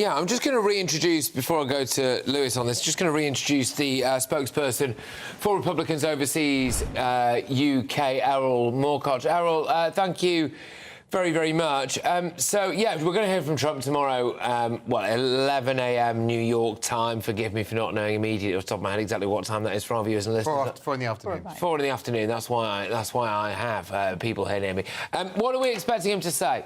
Yeah, I'm just going to reintroduce, before I go to Lewis on this, just going to reintroduce the spokesperson for Republicans Overseas UK, Erol Morkoc. Erol, thank you very, very much. So, yeah, we're going to hear from Trump tomorrow, 11 a.m. New York time. Forgive me for not knowing immediately off the top of my head exactly what time that is for our viewers and listeners. 4 in the afternoon. 4 in the afternoon. That's why I have people here near me. What are we expecting him to say?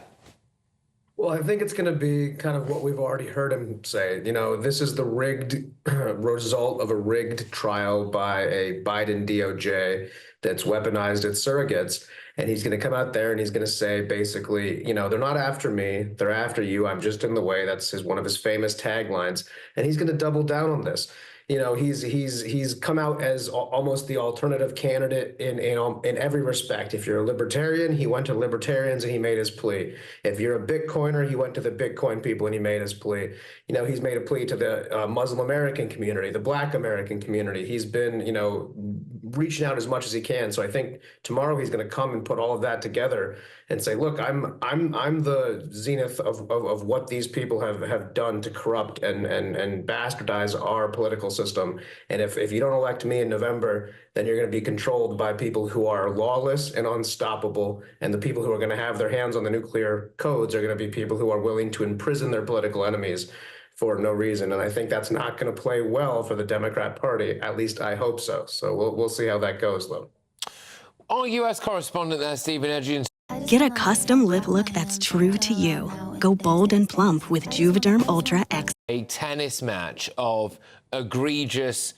Well, I think it's going to be kind of what we've already heard him say. You know, this is the rigged result of a rigged trial by a Biden DOJ that's weaponized its surrogates. And he's going to come out there and he's going to say, basically, you know, they're not after me. They're after you. I'm just in the way. That's one of his famous taglines. And he's going to double down on this. You know, he's come out as almost the alternative candidate in every respect. If you're a libertarian, he went to libertarians and he made his plea. If you're a Bitcoiner, he went to the Bitcoin people and he made his plea. You know, he's made a plea to the Muslim American community, the Black American community. He's been, you know, reaching out as much as he can. So I think tomorrow he's going to come and put all of that together and say, look, I'm the zenith of what these people have done to corrupt and bastardize our political system. And if you don't elect me in November, then you're going to be controlled by people who are lawless and unstoppable. And the people who are going to have their hands on the nuclear codes are going to be people who are willing to imprison their political enemies for no reason. And I think that's not going to play well for the Democrat Party. At least I hope so. So we'll see how that goes, though. Our US correspondent there, Stephen Edgins. Get a custom lip look that's true to you. Go bold and plump with Juvederm Ultra X. A tennis match of egregious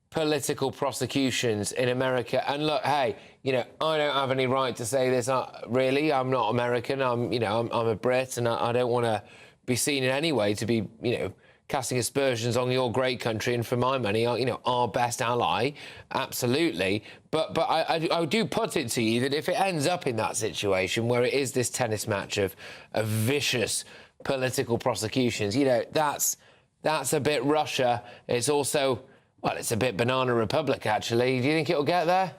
political prosecutions in America. And look, hey, you know, I don't have any right to say this. Really, I'm not American. I'm a Brit, and I don't want to be seen in any way to be, you know, casting aspersions on your great country, and for my money, you know, our best ally, absolutely. But I do put it to you that if it ends up in that situation where it is this tennis match of vicious political prosecutions, you know, that's a bit Russia. It's also, well, it's a bit Banana Republic, actually. Do you think it'll get there?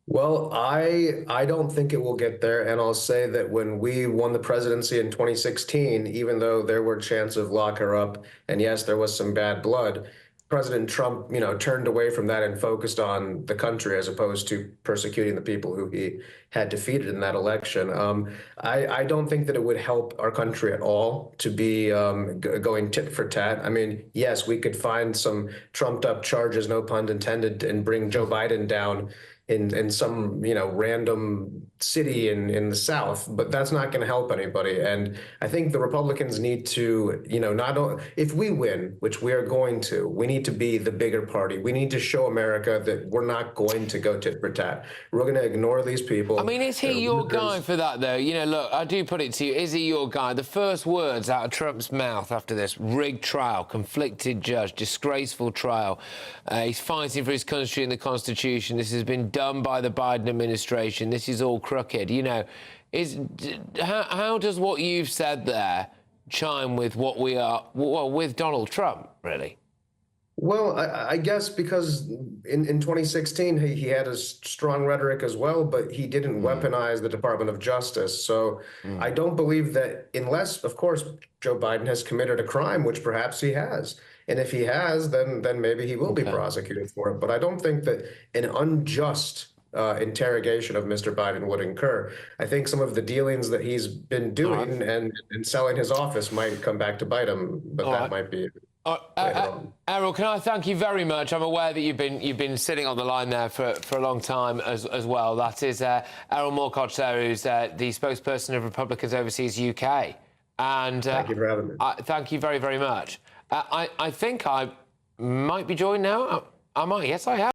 Well, I don't think it will get there. And I'll say that when we won the presidency in 2016, even though there were chances of lock her up, and yes, there was some bad blood, President Trump, you know, turned away from that and focused on the country as opposed to persecuting the people who he had defeated in that election. I don't think that it would help our country at all to be going tit for tat. I mean, yes, we could find some trumped up charges, no pun intended, and bring Joe Biden down in some, you know, random city in the South, but that's not going to help anybody. And I think the Republicans need to, you know, not only, if we win, which we are going to, we need to be the bigger party. We need to show America that we're not going to go tit for tat. We're going to ignore these people. I mean, is he your guy for that, though? You know, look, I do put it to you, is he your guy? The first words out of Trump's mouth after this rigged trial, conflicted judge, disgraceful trial. He's fighting for his country and the Constitution. This has been done by the Biden administration. This is all crooked. You know, how does what you've said there chime with what we are, well, with Donald Trump, really? Well, I guess because in 2016, he had a strong rhetoric as well, but he didn't weaponize the Department of Justice. So I don't believe that, unless, of course, Joe Biden has committed a crime, which perhaps he has. And if he has, then maybe he will be prosecuted for it. But I don't think that an unjust interrogation of Mr. Biden would incur. I think some of the dealings that he's been doing and selling his office might come back to bite him, but that might be Erol, can I thank you very much? I'm aware that you've been sitting on the line there for a long time as well. That is Erol Morkoc there, who's the spokesperson of Republicans Overseas UK. And thank you for having me. Thank you very, very much. I think I might be joined now. I might. Yes, I have.